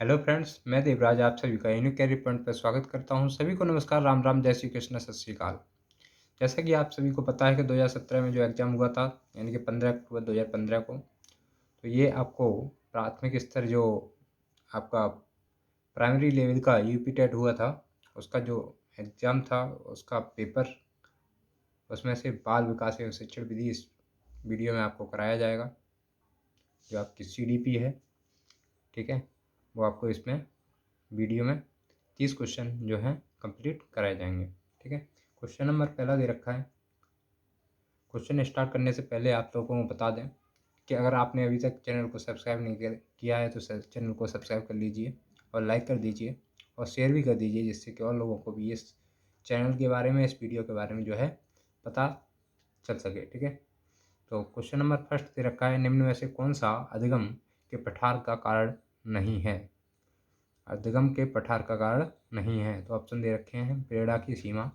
Hello friends, मैं देवराज आप सभी का यूनिक कैरियर पॉइंट पर स्वागत करता हूं। सभी को नमस्कार, राम राम, जय श्री कृष्ण, सत श्री अकाल। जैसा कि आप सभी को पता है कि 2017 में जो एग्ज़ाम हुआ था, यानी कि 15 अक्टूबर 2015 को, तो ये आपको प्राथमिक स्तर जो आपका प्राइमरी लेवल का यूपी टेट हुआ था, उसका जो एग्ज़ाम था, उसका पेपर, उसमें से बाल विकास एवं शिक्षण विधि इस वीडियो में आपको कराया जाएगा। जो आपकी CDP है, ठीक है, वो आपको इसमें वीडियो में 30 क्वेश्चन जो हैं कंप्लीट कराए जाएंगे। ठीक है, क्वेश्चन नंबर पहला दे रखा है। क्वेश्चन स्टार्ट करने से पहले आप लोगों को बता दें कि अगर आपने अभी तक चैनल को सब्सक्राइब नहीं किया है तो चैनल को सब्सक्राइब कर लीजिए और लाइक कर दीजिए और शेयर भी कर दीजिए, जिससे कि और लोगों को भी इस चैनल के बारे में, इस वीडियो के बारे में जो है पता चल सके। ठीक है, तो क्वेश्चन नंबर फर्स्ट दे रखा है, निम्न में से कौन सा अधिगम के पठार का कारण नहीं है? अधिगम के पठार का कारण नहीं है, तो ऑप्शन दे रखे हैं, प्रेरणा की सीमा,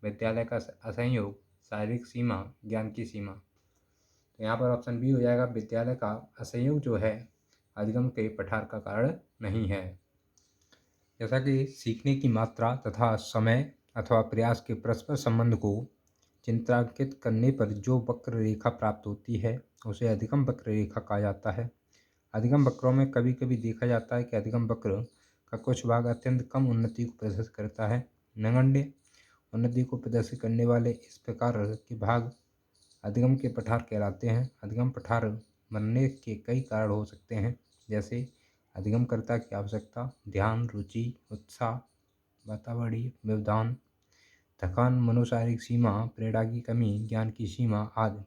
विद्यालय का असहयोग, शारीरिक सीमा, ज्ञान की सीमा। तो यहाँ पर ऑप्शन बी हो जाएगा, विद्यालय का असहयोग जो है अधिगम के पठार का कारण नहीं है। जैसा कि सीखने की मात्रा तथा समय अथवा प्रयास के परस्पर संबंध को चिन्हांकित करने पर जो वक्र रेखा प्राप्त होती है उसे अधिगम वक्र रेखा कहा जाता है। अधिगम वक्रों में कभी कभी देखा जाता है कि अधिगम वक्र का कुछ भाग अत्यंत कम उन्नति को प्रदर्शित करता है। नगण्य उन्नति को प्रदर्शित करने वाले इस प्रकार के भाग अधिगम के पठार कहलाते हैं। अधिगम पठार बनने के कई कारण हो सकते हैं, जैसे अधिगमकर्ता की आवश्यकता, ध्यान, रुचि, उत्साह, वातावरणीय व्यवधान, थकान, मनोशारीरिक सीमा, प्रेरणा की कमी, ज्ञान की सीमा आदि,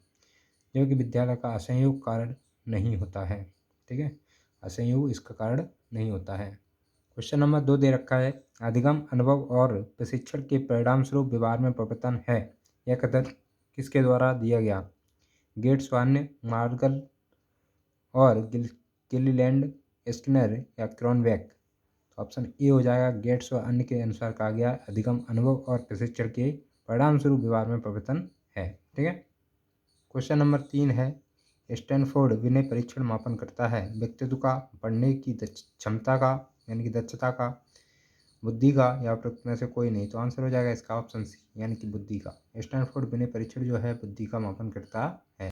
जो कि विद्यालय का असहयोग कारण नहीं होता है। ठीक है, असहयोग इसका कारण नहीं होता है। क्वेश्चन नंबर 2 दे रखा है, अधिगम अनुभव और प्रशिक्षण के परिणाम स्वरूप व्यवहार में परिवर्तन है। यह कथन किसके द्वारा दिया गया? गेट्स, वान्य, मार्गल और गिलीलैंड, स्किनर या क्रॉनबेक। तो ऑप्शन ए हो जाएगा, गेट्स व अन्य के अनुसार कहा गया अधिगम अनुभव और प्रशिक्षण के परिणाम स्वरूप व्यवहार में परिवर्तन है। ठीक है, क्वेश्चन नंबर 3 है, स्टैनफोर्ड विनय परीक्षण मापन करता है व्यक्तित्व का, पढ़ने की क्षमता का यानी कि दक्षता का, बुद्धि का, या उपरोक्त में से कोई नहीं। तो आंसर हो जाएगा इसका ऑप्शन सी, यानी कि बुद्धि का। स्टैनफोर्ड विनय परीक्षण जो है बुद्धि का मापन करता है,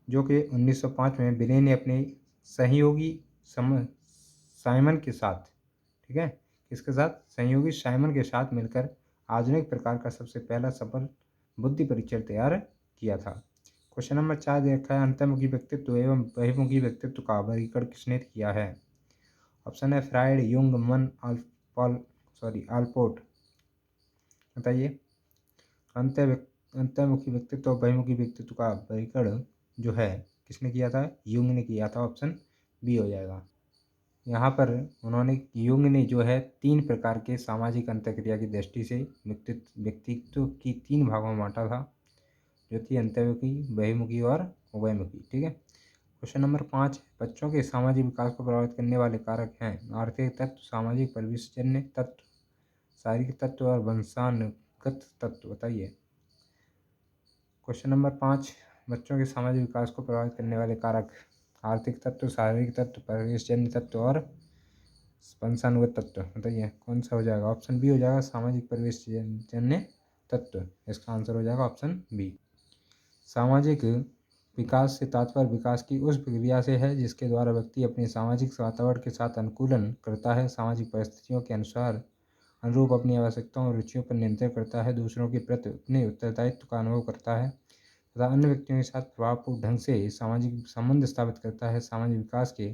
जो कि 1905 में विनय ने अपने सहयोगी साइमन के साथ, ठीक है, किसके साथ? सहयोगी साइमन के साथ मिलकर आधुनिक प्रकार का सबसे पहला सफल बुद्धि परीक्षण तैयार किया था। क्वेश्चन नंबर 4 दे रखा है, अंतर्मुखी व्यक्तित्व एवं बहिर्मुखी व्यक्तित्व का वर्गीकरण किसने किया है? ऑप्शन है फ्राइड, युंग, मन, आलपोर्ट। बताइए, अंतर्मुखी व्यक्तित्व और बहिर्मुखी व्यक्तित्व का वर्गीकरण जो है किसने किया था? युंग ने किया था। ऑप्शन बी हो जाएगा। यहाँ पर उन्होंने, युंग ने जो है 3 प्रकार के सामाजिक अंतःक्रिया की दृष्टि से व्यक्तित्व की 3 भागों में बांटा था, जो थी अंतर्मुखी, बहिर्मुखी और उभयमुखी। ठीक है, क्वेश्चन नंबर 5, बच्चों के सामाजिक विकास को प्रभावित करने वाले कारक हैं आर्थिक तत्व, सामाजिक परिवेशजन्य तत्व, शारीरिक तत्व और वंशानुगत तत्व। बताइए, क्वेश्चन नंबर 5, बच्चों के सामाजिक विकास को प्रभावित करने वाले कारक आर्थिक तत्व, शारीरिक तत्व, परिवेशजन्य तत्व और वंशानुगत तत्व। बताइए कौन सा हो जाएगा? ऑप्शन बी हो जाएगा, सामाजिक परिवेशजन्य तत्व। इसका आंसर हो जाएगा ऑप्शन बी। सामाजिक विकास से तात्पर्य विकास की उस प्रक्रिया से है जिसके द्वारा व्यक्ति अपने सामाजिक वातावरण के साथ अनुकूलन करता है, सामाजिक परिस्थितियों के अनुरूप अपनी आवश्यकताओं और रुचियों पर नियंत्रण करता है, दूसरों के प्रति अपने उत्तरदायित्व का अनुभव करता है तथा अन्य व्यक्तियों के साथ प्रभावपूर्ण ढंग से सामाजिक संबंध स्थापित करता है। सामाजिक विकास के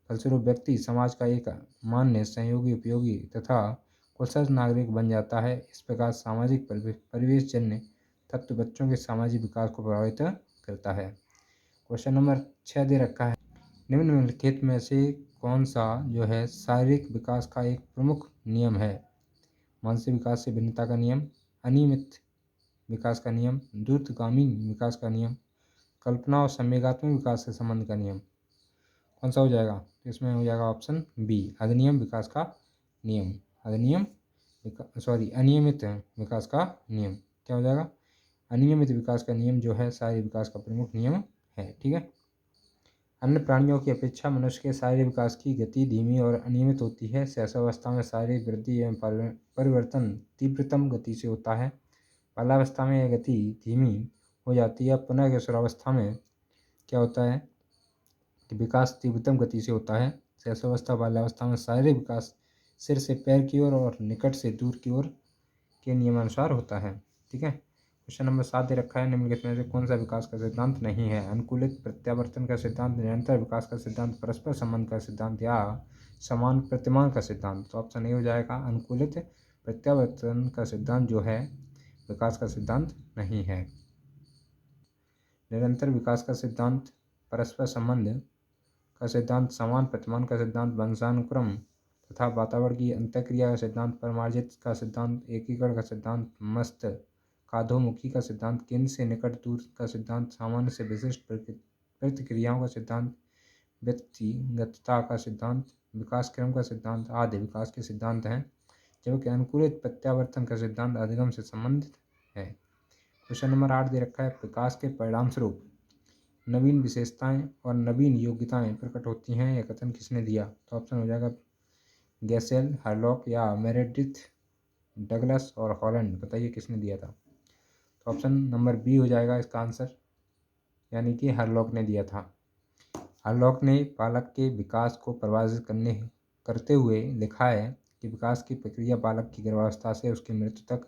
फलस्वरूप व्यक्ति समाज का एक मान्य, सहयोगी, उपयोगी तथा कुशल नागरिक बन जाता है। इस प्रकार सामाजिक परिवेशजन्य तत्व बच्चों के सामाजिक विकास को प्रभावित करता है। क्वेश्चन नंबर 6 दे रखा है, निम्नलिखित में से कौन सा जो है शारीरिक विकास का एक प्रमुख नियम है? मानसिक विकास से भिन्नता का नियम, अनियमित विकास का नियम, द्रुतगामी विकास का नियम, कल्पना और संवेगात्मक विकास से संबंध का नियम। कौन सा हो जाएगा? इसमें हो जाएगा ऑप्शन बी, अधिनियम विकास का नियम। अनियमित विकास का नियम क्या हो जाएगा? अनियमित विकास का नियम जो है शारीरिक विकास का प्रमुख नियम है। ठीक है, अन्य प्राणियों की अपेक्षा मनुष्य के शारीरिक विकास की गति धीमी और अनियमित होती है। शैशवावस्था में शारीरिक वृद्धि एवं परिवर्तन तीव्रतम गति से होता है। बाल्यावस्था में यह गति धीमी हो जाती है। पुनः किशोरावस्था में क्या होता है कि विकास तीव्रतम गति से होता है। शैशवावस्था बाल्यावस्था में शारीरिक विकास सिर से पैर की ओर और निकट से दूर की ओर के नियमानुसार होता है। ठीक है। क्वेश्चन नंबर 7 दे रखा है, निम्नलिखित में से कौन सा विकास का सिद्धांत नहीं है? अनुकूलित प्रत्यावर्तन का सिद्धांत, निरंतर विकास का सिद्धांत, परस्पर संबंध का सिद्धांत या समान प्रतिमान का सिद्धांत। तो ऑप्शन ए हो जाएगा अनुकूलित प्रत्यावर्तन का सिद्धांत जो है विकास का सिद्धांत नहीं है। निरंतर विकास का सिद्धांत, परस्पर संबंध का सिद्धांत, समान प्रतिमान का सिद्धांत, वंशानुक्रम तथा वातावरण की अंतःक्रिया का सिद्धांत, परमार्जित का सिद्धांत, एकीकरण का सिद्धांत, मस्तकाधोमुखी का सिद्धांत, केंद्र से निकट दूर का सिद्धांत, सामान्य से विशिष्ट प्रतिक्रियाओं का सिद्धांत, व्यक्तिगतता का सिद्धांत, विकास क्रम का सिद्धांत आदि विकास के सिद्धांत हैं, जबकि अनुकूलित प्रत्यावर्तन का सिद्धांत अधिगम से संबंधित है। क्वेश्चन नंबर 8 दे रखा है, विकास के परिणाम स्वरूप नवीन विशेषताएं और नवीन योग्यताएं प्रकट होती हैं, यह कथन किसने दिया? तो ऑप्शन हो जाएगा गैसेल, हरलॉक या मेरेडिथ, डगलस और हॉलैंड। बताइए किसने दिया था? तो ऑप्शन नंबर बी हो जाएगा इसका आंसर, यानी कि हरलॉक ने दिया था। हरलॉक ने बालक के विकास को परिभाषित करते हुए लिखा है कि विकास की प्रक्रिया बालक की गर्भावस्था से उसकी मृत्यु तक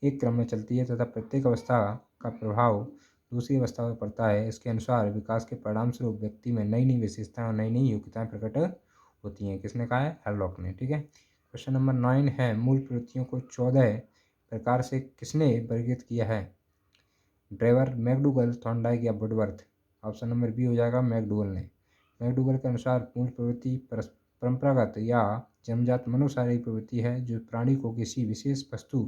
एक क्रम में चलती है तथा प्रत्येक अवस्था का प्रभाव दूसरी अवस्था पर पड़ता है। इसके अनुसार विकास के परिणाम स्वरूप व्यक्ति में नई नई विशेषताएं और नई नई योग्यताएं प्रकट होती हैं। किसने कहा है? हरलॉक ने। ठीक है। क्वेश्चन नंबर 9 है, मूल प्रवृत्तियों को 14 प्रकार से किसने वर्गीकृत किया है? ड्रेवर, मैकडूगल, थॉर्नडाइक या वुडवर्थ। ऑप्शन नंबर बी हो जाएगा मैकडूगल ने। मैकडूगल के अनुसार मूल प्रवृत्ति परंपरागत या जन्मजात मनोशारीरिक प्रवृत्ति है जो प्राणी को किसी विशेष वस्तु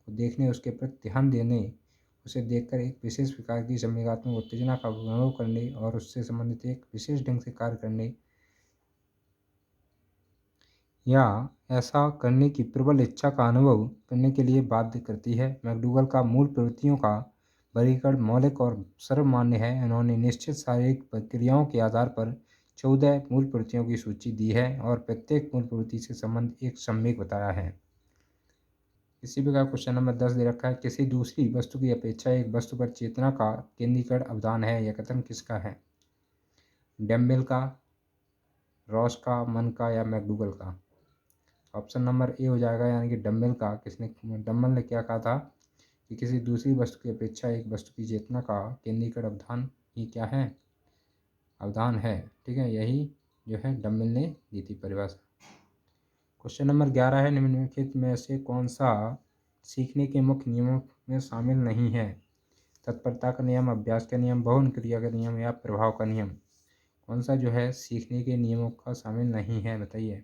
को देखने, उसके प्रति ध्यान देने, उसे देखकर एक विशेष प्रकार की संवेगात्मक उत्तेजना का अनुभव करने और उससे संबंधित एक विशेष ढंग से कार्य करने या ऐसा करने की प्रबल इच्छा का अनुभव करने के लिए बाध्य करती है। मैकडूगल का मूल प्रवृत्तियों का वर्गीकरण मौलिक और सर्वमान्य है। इन्होंने निश्चित शारीरिक प्रक्रियाओं के आधार पर 14 मूल प्रवृत्तियों की सूची दी है और प्रत्येक मूल प्रवृत्ति से संबंध एक सम्यक बताया है। इसी प्रकार क्वेश्चन नंबर 10 दे रखा है, किसी दूसरी वस्तु की अपेक्षा एक वस्तु पर चेतना का केंद्रीकरण अवधान है, यह कथन किसका है? डैम्बेल का, रॉस का, मन का या मैकडूगल का? ऑप्शन नंबर ए हो जाएगा, यानी कि डम्बल का। डम्बल ने क्या कहा था कि किसी दूसरी वस्तु की अपेक्षा एक वस्तु की चेतना का केंद्रीकरण अवधान ही क्या है? अवधान है। ठीक है, यही जो है डम्बल ने दी थी परिभाषा। क्वेश्चन नंबर 11 है, निम्नलिखित में से कौन सा सीखने के मुख्य नियमों में शामिल नहीं है? तत्परता का नियम, अभ्यास का नियम, बहु क्रिया का नियम या प्रभाव का नियम। कौन सा जो है सीखने के नियमों का शामिल नहीं है? बताइए।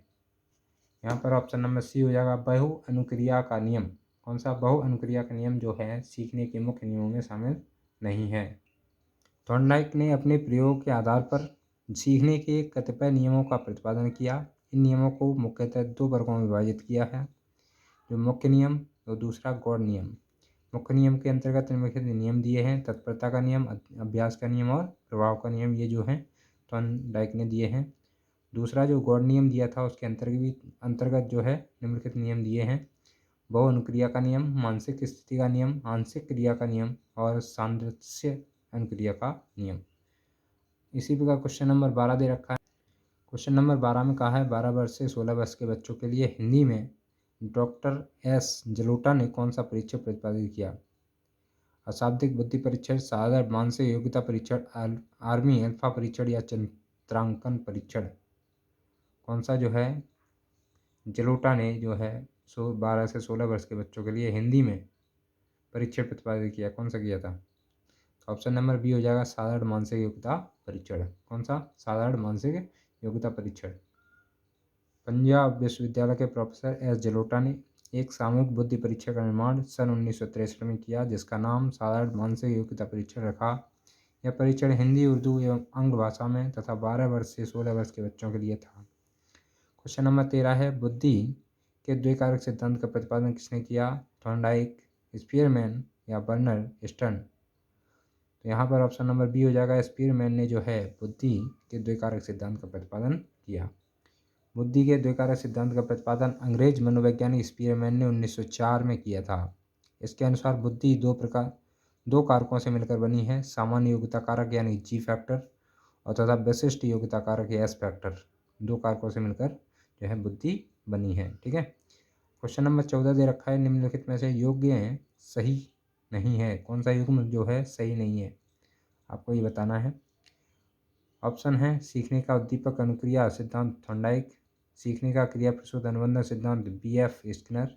यहाँ पर ऑप्शन नंबर सी हो जाएगा बहु अनुक्रिया का नियम। कौन सा बहु अनुक्रिया का नियम जो है सीखने के मुख्य नियमों में शामिल नहीं है। थॉर्नडाइक ने अपने प्रयोग के आधार पर सीखने के कतिपय नियमों का प्रतिपादन किया। इन नियमों को मुख्यतः 2 वर्गों में विभाजित किया है, जो मुख्य नियम और दूसरा गौण नियम। मुख्य नियम के अंतर्गत निम्नलिखित नियम दिए हैं, तत्परता का नियम, अभ्यास का नियम और प्रभाव का नियम। ये जो है थॉर्नडाइक ने दिए हैं। दूसरा जो गौड़ नियम दिया था उसके अंतर्गत जो है निम्नलिखित नियम दिए हैं, बहु अनुक्रिया का नियम, मानसिक स्थिति का नियम, आंशिक क्रिया का नियम और सादृश्य अनुक्रिया का नियम। इसी प्रकार क्वेश्चन नंबर 12 दे रखा है। क्वेश्चन नंबर 12 में कहा है 12 वर्ष से 16 वर्ष के बच्चों के लिए हिंदी में डॉक्टर एस जलोटा ने कौन सा परीक्षण प्रतिपादित किया? अशाब्दिक बुद्धि परीक्षण, साधारण मानसिक योग्यता परीक्षण, आर्मी अल्फा परीक्षण या चित्रांकन परीक्षण। कौन सा जो है जलोटा ने जो है 12 से 16 वर्ष के बच्चों के लिए हिंदी में परीक्षण प्रतिपादित किया? कौन सा किया था? ऑप्शन नंबर बी हो जाएगा साधारण मानसिक योग्यता परीक्षण। कौन सा? साधारण मानसिक योग्यता परीक्षण। पंजाब विश्वविद्यालय के प्रोफेसर एस जलोटा ने एक सामूहिक बुद्धि परीक्षा का निर्माण सन 1963 में किया, जिसका नाम साधारण मानसिक योग्यता परीक्षण रखा। यह परीक्षण हिंदी, उर्दू एवं आंग्ल भाषा में तथा 12 वर्ष से 16 वर्ष के बच्चों के लिए था। क्वेश्चन नंबर 13 है, बुद्धि के द्विकारक सिद्धांत का प्रतिपादन किसने किया? थॉर्नडाइक, स्पीयरमैन या बर्नर स्टर्न। तो यहाँ पर ऑप्शन नंबर बी हो जाएगा। स्पीयरमैन ने जो है बुद्धि के द्विकारक सिद्धांत का प्रतिपादन किया। बुद्धि के द्विकारक सिद्धांत का प्रतिपादन अंग्रेज मनोवैज्ञानिक स्पीयरमैन ने 1904 में किया था। इसके अनुसार बुद्धि दो कारकों से मिलकर बनी है, सामान्य योग्यता कारक यानी जी फैक्टर और तथा विशिष्ट योग्यता कारक एस फैक्टर। दो कारकों से मिलकर जो है बुद्धि बनी है। ठीक है। क्वेश्चन नंबर 14 दे रखा है, निम्नलिखित में से योग्य सही नहीं है। कौन सा युग्म जो है सही नहीं है, आपको ये बताना है। ऑप्शन है सीखने का उद्दीपक अनुक्रिया सिद्धांत थॉर्नडाइक, सीखने का क्रिया प्रसूत अनुबंध सिद्धांत BF स्किनर,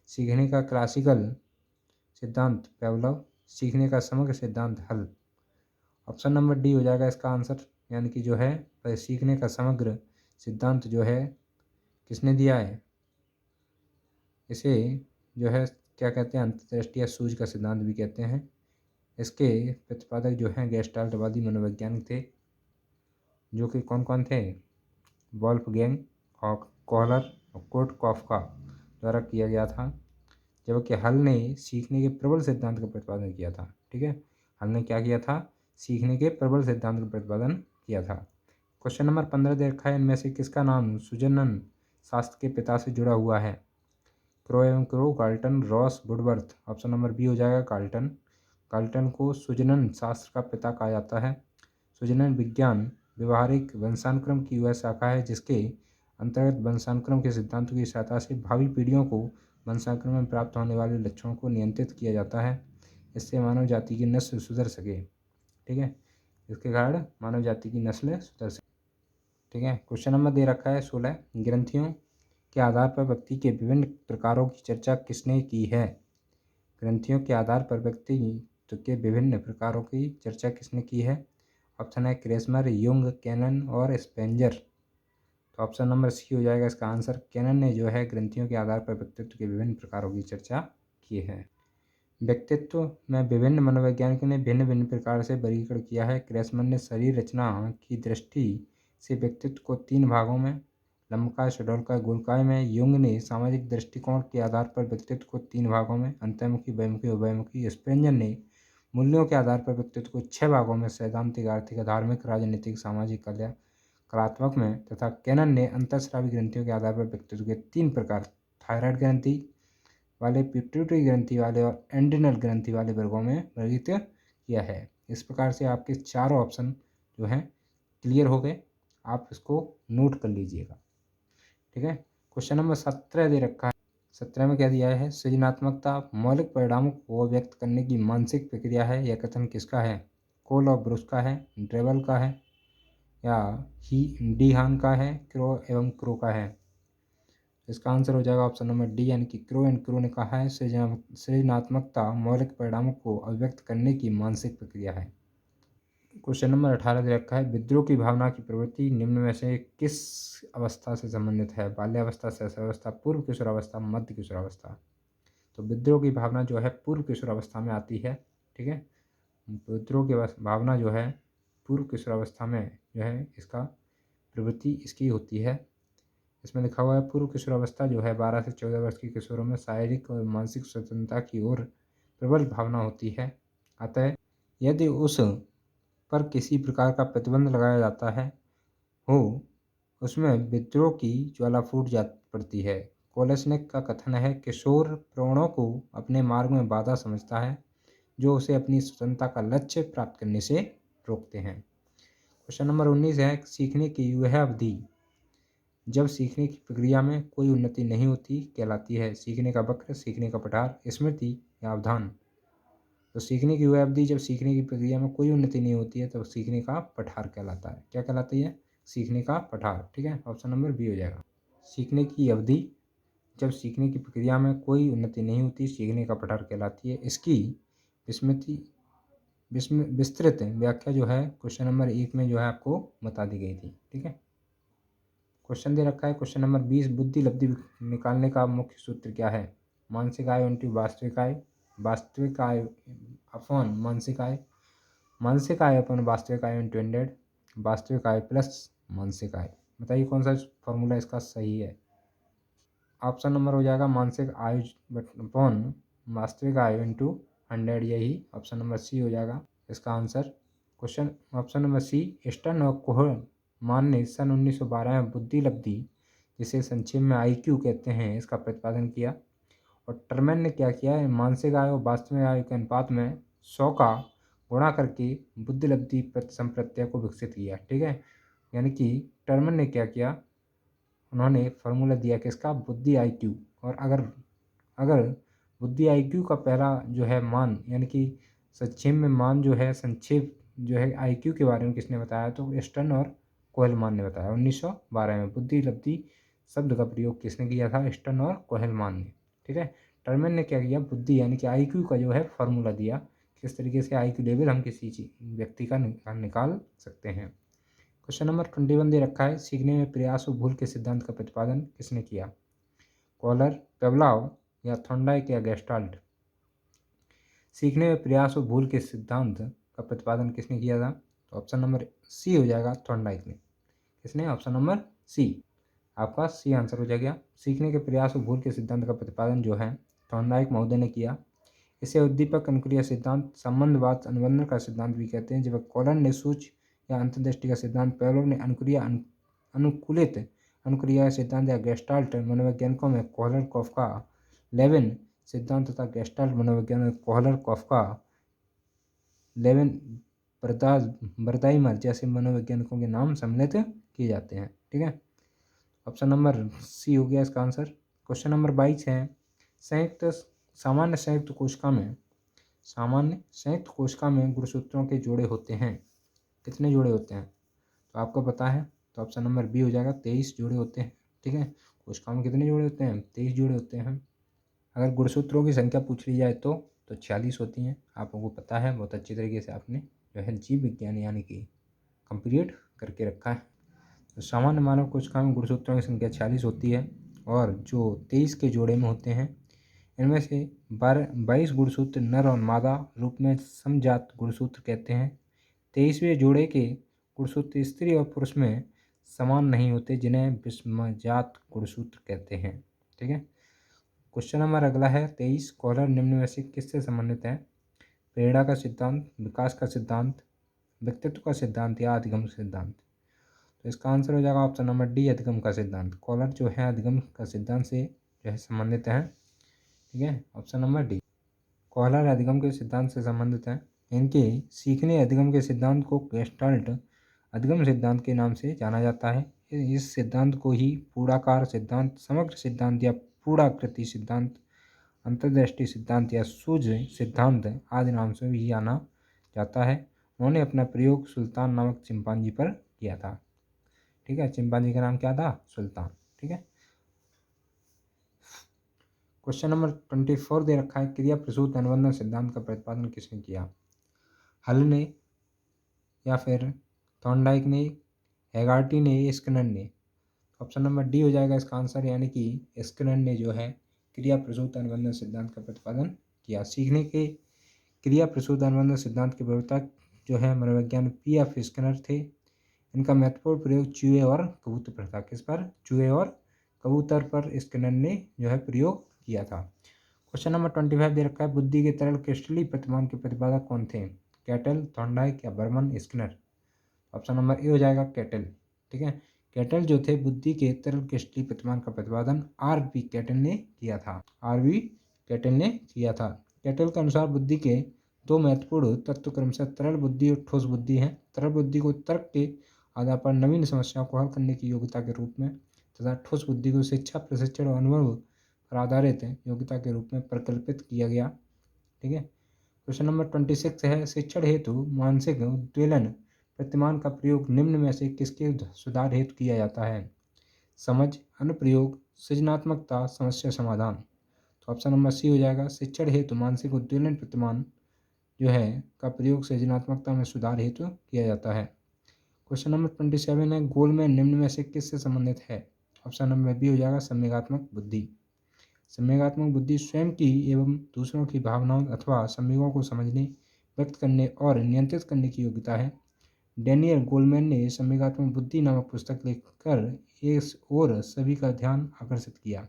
सीखने का क्लासिकल सिद्धांत पेवलोव, सीखने का समग्र सिद्धांत हल। ऑप्शन नंबर डी हो जाएगा इसका आंसर, यानी कि जो है सीखने का समग्र सिद्धांत जो है किसने दिया है, इसे जो है क्या कहते हैं, अंतर्दृष्टि या सूझ का सिद्धांत भी कहते हैं। इसके प्रतिपादक जो हैं गेस्टाल्टवादी मनोवैज्ञानिक थे, जो कि कौन कौन थे, वोल्फगैंग और कोहलर और कोर्ट कॉफका द्वारा किया गया था। जबकि हल ने सीखने के प्रबल सिद्धांत का प्रतिपादन किया था। ठीक है, हल ने क्या किया था, सीखने के प्रबल सिद्धांत का प्रतिपादन किया था। क्वेश्चन नंबर 15 दे रखा है, इनमें से किसका नाम सुजनन शास्त्र के पिता से जुड़ा हुआ है। क्रो एवं Crow, Carlton, Ross, Woodworth. Option number B हो जाएगा कार्ल्टन। कार्ल्टन को सुजनन शास्त्र का पिता कहा जाता है। सुजनन विज्ञान व्यवहारिक वंशानुक्रम की वह शाखा है जिसके अंतर्गत वंशानुक्रम के सिद्धांतों की सहायता से भावी पीढ़ियों को वंशानुक्रम में प्राप्त होने वाले लक्षणों को नियंत्रित किया जाता है। इससे मानव जाति की नस्ल सुधर सके। ठीक है, इसके कारण मानव जाति की नस्ल सुधर सके। ठीक है, क्वेश्चन नंबर दे रखा है 16, ग्रंथियों के आधार पर व्यक्ति के विभिन्न प्रकारों की चर्चा किसने की है। ग्रंथियों के आधार पर व्यक्ति के विभिन्न प्रकारों की चर्चा किसने की है। ऑप्शन है क्रेसमर, युंग, कैनन और स्पेंजर। तो ऑप्शन नंबर सी हो जाएगा इसका आंसर। कैनन ने जो है ग्रंथियों के आधार पर व्यक्तित्व के विभिन्न प्रकारों की चर्चा की है। व्यक्तित्व में विभिन्न मनोवैज्ञानिकों ने भिन्न भिन्न प्रकार से वर्गीकरण किया है। क्रेसमर ने शरीर रचना की दृष्टि से व्यक्तित्व को 3 भागों में, लंबकाय, सुडौलकाय, गोलकाय में। युंग ने सामाजिक दृष्टिकोण के आधार पर व्यक्तित्व को 3 भागों में, अंतर्मुखी, बहिर्मुखी, उभयमुखी। स्पेंजर ने मूल्यों के आधार पर व्यक्तित्व को 6 भागों में, सैद्धांतिक, आर्थिक, धार्मिक, राजनीतिक, सामाजिक, कलात्मक में। तथा कैनन ने अंतःस्रावी ग्रंथियों के आधार पर व्यक्तित्व के 3 प्रकार, थायराइड ग्रंथि वाले, पिट्यूटरी ग्रंथि वाले और एंड्रिनल ग्रंथि वाले वर्गों में वर्गीकृत किया है। इस प्रकार से आपके चारों ऑप्शन जो हैं क्लियर हो गए, आप इसको नोट कर लीजिएगा। ठीक है, क्वेश्चन नंबर 17 दे रखा है। 17 में क्या दिया है, सृजनात्मकता मौलिक परिणामों को व्यक्त करने की मानसिक प्रक्रिया है। यह कथन किसका है, कोल और ब्रुस का है, ड्रेबल का है या डी हान का है, क्रो एवं क्रो का है। इसका आंसर हो जाएगा ऑप्शन नंबर डी, यानी कि क्रो एंड क्रो ने कहा है सृजनात्मकता मौलिक परिणामों को अभिव्यक्त करने की मानसिक प्रक्रिया है। क्वेश्चन नंबर 18 दे रखा है, विद्रोह की भावना की प्रवृत्ति निम्न में से किस अवस्था से संबंधित है। बाल्यावस्था, शैशवावस्था, पूर्व किशोरावस्था, मध्य किशोरावस्था। तो विद्रोह की भावना जो है पूर्व किशोरावस्था में आती है। ठीक है, विद्रोह की भावना जो है पूर्व किशोरावस्था में जो है इसका प्रवृत्ति इसकी होती है। इसमें लिखा हुआ है, पूर्व किशोरावस्था जो है 12 से 14 वर्ष के किशोरों में शारीरिक और मानसिक स्वतंत्रता की ओर प्रबल भावना होती है। अतः यदि उस पर किसी प्रकार का प्रतिबंध लगाया जाता है हो, उसमें विद्रोह की ज्वाला फूट जा पड़ती है। कोलेस्निक का कथन है, किशोर प्रवणों को अपने मार्ग में बाधा समझता है जो उसे अपनी स्वतंत्रता का लक्ष्य प्राप्त करने से रोकते हैं। क्वेश्चन नंबर 19 है, सीखने की वह अवधि जब सीखने की प्रक्रिया में कोई उन्नति नहीं होती कहलाती है। सीखने का वक्र, सीखने का पठार, स्मृति या अवधान। तो सीखने की वह अवधि जब सीखने की प्रक्रिया में कोई उन्नति नहीं होती है तो सीखने का पठार कहलाता है। क्या कहलाती है, सीखने का पठार। ठीक है, ऑप्शन नंबर बी हो जाएगा। सीखने की अवधि जब सीखने की प्रक्रिया में कोई उन्नति नहीं होती सीखने का पठार कहलाती है। इसकी विस्तृत व्याख्या जो है क्वेश्चन नंबर 1 में जो है आपको बता दी गई थी। ठीक है, क्वेश्चन दे रखा है क्वेश्चन नंबर 20, बुद्धि लब्धि निकालने का मुख्य सूत्र क्या है। मानसिक आय इंटू वास्तविक आय, वास्तविक आय अपॉन मानसिक आय, मानसिक आय अपॉन वास्तविक आय इंटू 100, वास्तविक आय प्लस मानसिक आय। बताइए कौन सा फॉर्मूला इसका सही है। ऑप्शन नंबर हो जाएगा मानसिक आय अपॉन वास्तविक आय इंटू 100, यही ऑप्शन नंबर सी हो जाएगा। इसका answer question option number C Stern और कोहलमान ने सन 1912 में बुद्धि लब्धि, जिसे संक्षेप में आईक्यू कहते हैं, इसका प्रतिपादन किया। और टर्मेन ने क्या किया, मानसिक आयु और वास्तविक आयु के अनुपात में 100 का गुणा करके बुद्धि लब्धि संप्रत्यय को विकसित किया। ठीक है, यानी कि टर्मेन ने क्या किया, उन्होंने फार्मूला दिया किसका, बुद्धि आईक्यू। और अगर बुद्धि आईक्यू का पहला जो है मान, यानी कि संक्षेप में मान जो है, संक्षेप जो है आईक्यू के बारे में किसने बताया, तो स्टर्न और कोहेलमान ने बताया 1912 में। बुद्धि लब्धि शब्द का प्रयोग किसने किया था, स्टर्न और कोहेलमान ने। ठीक है, टर्मेन ने क्या किया, बुद्धि यानी कि आईक्यू का जो है फार्मूला दिया, किस तरीके से आईक्यू लेवल हम किसी व्यक्ति का निकाल सकते हैं। क्वेश्चन नंबर 21 दे रखा है, सीखने में प्रयास और भूल के सिद्धांत का प्रतिपादन किसने किया, कॉलर, पेवलाव या थॉर्नडाइक या गेस्टाल्ट। सीखने में प्रयास और भूल के सिद्धांत का प्रतिपादन किसने किया था, तो ऑप्शन नंबर सी हो जाएगा, थॉर्नडाइक ने। किसने, ऑप्शन नंबर सी, आपका सी आंसर हो जाएगा। सीखने के प्रयास और भूल के सिद्धांत का प्रतिपादन जो है थॉर्नडाइक महोदय ने किया। इसे उद्दीपक अनुक्रिया सिद्धांत, संबंधवाद अनुबंधन का सिद्धांत भी कहते हैं। जब कॉलर ने सूच या अंतर्दृष्टि का सिद्धांत, पेवलोव ने अनुक्रिया अनुकूलित अनुक्रिया सिद्धांत या गेस्टाल्ट मनोवैज्ञानिकों में कोहलर, कॉफका, लेविन सिद्धांत तथा गेस्टाल्ट मनोवैज्ञानिक कोहलर, कॉफका, लेविन, बर्दाइमर जैसे मनोवैज्ञानिकों के नाम सम्मिलित किए जाते हैं। ठीक है, ऑप्शन नंबर सी हो गया इसका आंसर। क्वेश्चन नंबर 22 है, सामान्य संयुक्त कोशिका में गुणसूत्रों के जोड़े होते हैं, कितने जोड़े होते हैं, तो आपको पता है, तो ऑप्शन नंबर बी हो जाएगा, 23 जोड़े होते हैं। ठीक है, कोशिकाओं में कितने जोड़े होते हैं, 23 जोड़े होते हैं। अगर गुणसूत्रों की संख्या पूछ ली जाए तो 46 होती हैं। आप लोगों को पता है, बहुत अच्छी तरीके से आपने जो है जीव विज्ञान यानी कि कंप्लीट करके रखा है। तो सामान्य मानव कोशिकाओं में गुणसूत्रों की संख्या 46 होती है, और जो 23 के जोड़े में होते हैं, इनमें से 22 गुणसूत्र नर और मादा रूप में समजात गुणसूत्र कहते हैं। 23वें जोड़े के गुणसूत्र स्त्री और पुरुष में समान नहीं होते, जिन्हें विषमजात गुणसूत्र कहते हैं। ठीक है, क्वेश्चन नंबर अगला है 23, कॉलर निम्न में से किससे संबंधित है, प्रेरणा का सिद्धांत, विकास का सिद्धांत, व्यक्तित्व का सिद्धांत या अधिगम सिद्धांत। तो इसका आंसर हो जाएगा ऑप्शन नंबर डी, अधिगम का सिद्धांत। कॉलर जो है अधिगम का सिद्धांत से जो है संबंधित है। ठीक है, ऑप्शन नंबर डी, कॉलर अधिगम के सिद्धांत से संबंधित है। इनके सीखने अधिगम के सिद्धांत को गेस्टाल्ट अधिगम सिद्धांत के नाम से जाना जाता है। इस सिद्धांत को ही पूर्णाकार सिद्धांत, समग्र सिद्धांत या पूर्णाकृति सिद्धांत, अंतर्दृष्टि सिद्धांत या सूझ सिद्धांत आदि नाम से भी जाना जाता है। उन्होंने अपना प्रयोग सुल्तान नामक चिंपांजी पर किया था। ठीक है, चिंपांजी का नाम क्या था, सुल्तान। ठीक है, क्वेश्चन नंबर 24 दे रखा है, क्रिया प्रसूत अनुबंधन सिद्धांत का प्रतिपादन किसने किया, हल ने या फिर थॉर्नडाइक ने, हेगार्टी ने, स्किनर ने। ऑप्शन नंबर डी हो जाएगा इसका आंसर, यानी कि स्किनर ने जो है क्रिया प्रसूत अनुबंधन सिद्धांत का प्रतिपादन किया। सीखने के क्रिया प्रसूत अनुबंधन सिद्धांत के प्रवर्तक जो है मनोवैज्ञानिक पी.एफ. स्किनर थे। इनका महत्वपूर्ण प्रयोग चूहे और कबूतर पर था, किस पर, चूहे और कबूतर पर स्किनर ने जो है प्रयोग किया था। क्वेश्चन नंबर 25 दे रखा है, बुद्धि के तरल क्रिस्टलीय प्रतिमान के प्रतिपादक कौन थे, कैटल, थॉर्नडाइक या Burman, Skinner. Option number A हो जाएगा, कैटल। ठीक है, कैटल जो थे बुद्धि के तरल क्रिस्टलीय प्रतिमान का प्रतिपादन आर.बी. कैटल ने किया था, आर.बी. कैटल ने किया था। कैटल के अनुसार बुद्धि के दो महत्वपूर्ण तत्व क्रमशः तरल बुद्धि और ठोस बुद्धि हैं। तरल बुद्धि को तर्क के आधार पर नवीन समस्याओं को हल करने की योग्यता के रूप में तथा ठोस बुद्धि को शिक्षा, प्रशिक्षण और अनुभव पर आधारित योग्यता के रूप में परिकल्पित किया गया। ठीक है, क्वेश्चन नंबर 26 है, शिक्षण हेतु मानसिक उद्वेलन प्रतिमान का प्रयोग निम्न में से किसके सुधार हेतु किया जाता है, समझ, अनुप्रयोग, सृजनात्मकता, समस्या समाधान। तो ऑप्शन नंबर सी हो जाएगा, शिक्षण हेतु मानसिक उद्वेलन प्रतिमान जो है का प्रयोग सृजनात्मकता में सुधार हेतु किया जाता है। क्वेश्चन नंबर 27 है, गोलमैन निम्न में से किससे संबंधित है, ऑप्शन नंबर बी हो जाएगा, संवेगात्मक बुद्धि। संवेगात्मक बुद्धि स्वयं की एवं दूसरों की भावनाओं अथवा संवेगों को समझने, व्यक्त करने और नियंत्रित करने की योग्यता है। डैनियल गोलमैन ने संवेगात्मक बुद्धि नामक पुस्तक लिखकर इस ओर सभी का ध्यान आकर्षित किया।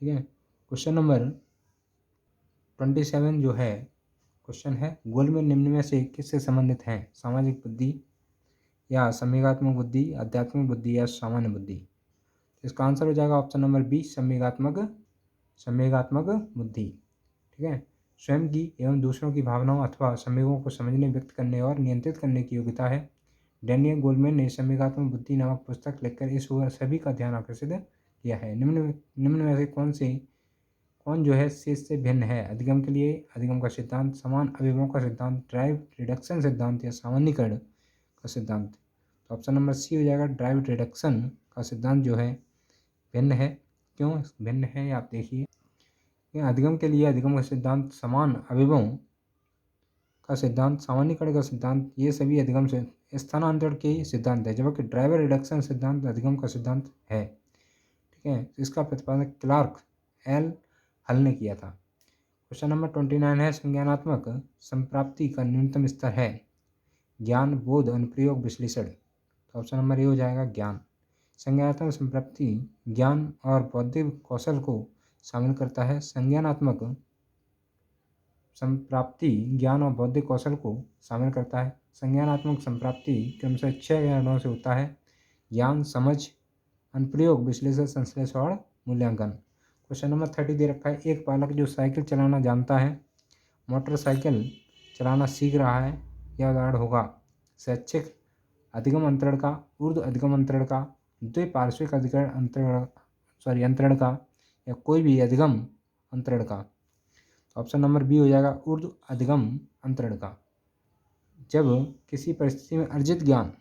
ठीक है, क्वेश्चन नंबर 27 जो है, क्वेश्चन है, गोलमेज निम्न में से किससे संबंधित हैं? सामाजिक बुद्धि या संवेगात्मक बुद्धि, आध्यात्मिक बुद्धि या सामान्य बुद्धि? इसका आंसर हो जाएगा ऑप्शन नंबर बी, संवेगात्मक बुद्धि। ठीक है। स्वयं की एवं दूसरों की भावनाओं अथवा संवेगों को समझने, व्यक्त करने और नियंत्रित करने की योग्यता है। डैनियल गोलमैन ने संवेगात्मक बुद्धि नामक पुस्तक लिखकर इस ओर सभी का ध्यान आकर्षित किया है। निम्न में से कौन जो है शेष से भिन्न है? अधिगम के लिए अधिगम का सिद्धांत, समान अवयवों का सिद्धांत, ड्राइव रिडक्शन सिद्धांत या सामान्यीकरण का सिद्धांत? तो ऑप्शन नंबर सी हो जाएगा, ड्राइव रिडक्शन का सिद्धांत जो है भिन्न है। क्यों भिन्न है आप देखिए, अधिगम के लिए अधिगम का सिद्धांत, समान अवयवों का सिद्धांत, सामान्यीकरण का सिद्धांत, ये सभी अधिगम से स्थानांतरण के सिद्धांत है, जबकि ड्राइवर रिडक्शन सिद्धांत अधिगम का सिद्धांत है। ठीक है। इसका प्रतिपादन क्लार्क एल हल ने किया था। क्वेश्चन नंबर 29 है, संज्ञानात्मक संप्राप्ति का न्यूनतम स्तर है? ज्ञान, बोध, अनुप्रयोग, विश्लेषण? तो ऑप्शन नंबर ए हो जाएगा ज्ञान। संज्ञानात्मक संप्राप्ति ज्ञान और बौद्धिक कौशल को शामिल करता है। संज्ञानात्मक संप्राप्ति ज्ञान और बौद्धिक कौशल को शामिल करता है। संज्ञानात्मक संप्राप्ति क्रमशः 6 चरणों से होता है: ज्ञान, समझ, अनुप्रयोग, विश्लेषण, संश्लेषण और मूल्यांकन। क्वेश्चन नंबर 30 दे रखा है, एक बालक जो साइकिल चलाना जानता है, मोटरसाइकिल चलाना सीख रहा है, यह उदाहरण होगा शैक्षिक अधिगम अंतरण का, ऊर्ध्व अधिगम अंतरण का, द्विपार्श्विक अधिकरण अंतरण का, या कोई भी अधिगम अंतरण का? ऑप्शन नंबर बी हो जाएगा, ऊर्ध्व अधिगम अंतरण का। जब किसी परिस्थिति में अर्जित ज्ञान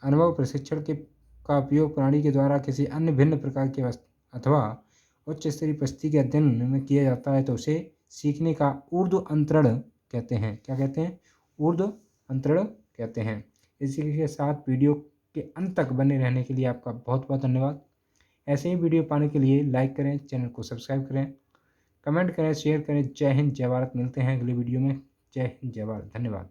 अनुभव प्रशिक्षण का उपयोग प्रणाली के द्वारा किसी अन्य भिन्न प्रकार की अथवा उच्च स्तरीय परिस्थिति के अध्ययन में किया जाता है तो उसे सीखने का ऊर्ध्व अंतरण कहते हैं। क्या कहते हैं? ऊर्ध्व अंतरण कहते हैं। इसी के साथ वीडियो के अंत तक बने रहने के लिए आपका बहुत बहुत धन्यवाद। ऐसे ही वीडियो पाने के लिए लाइक करें, चैनल को सब्सक्राइब करें, कमेंट करें, शेयर करें। जय हिंद, जय भारत। मिलते हैं अगली वीडियो में। जय हिंद, जय भारत। धन्यवाद।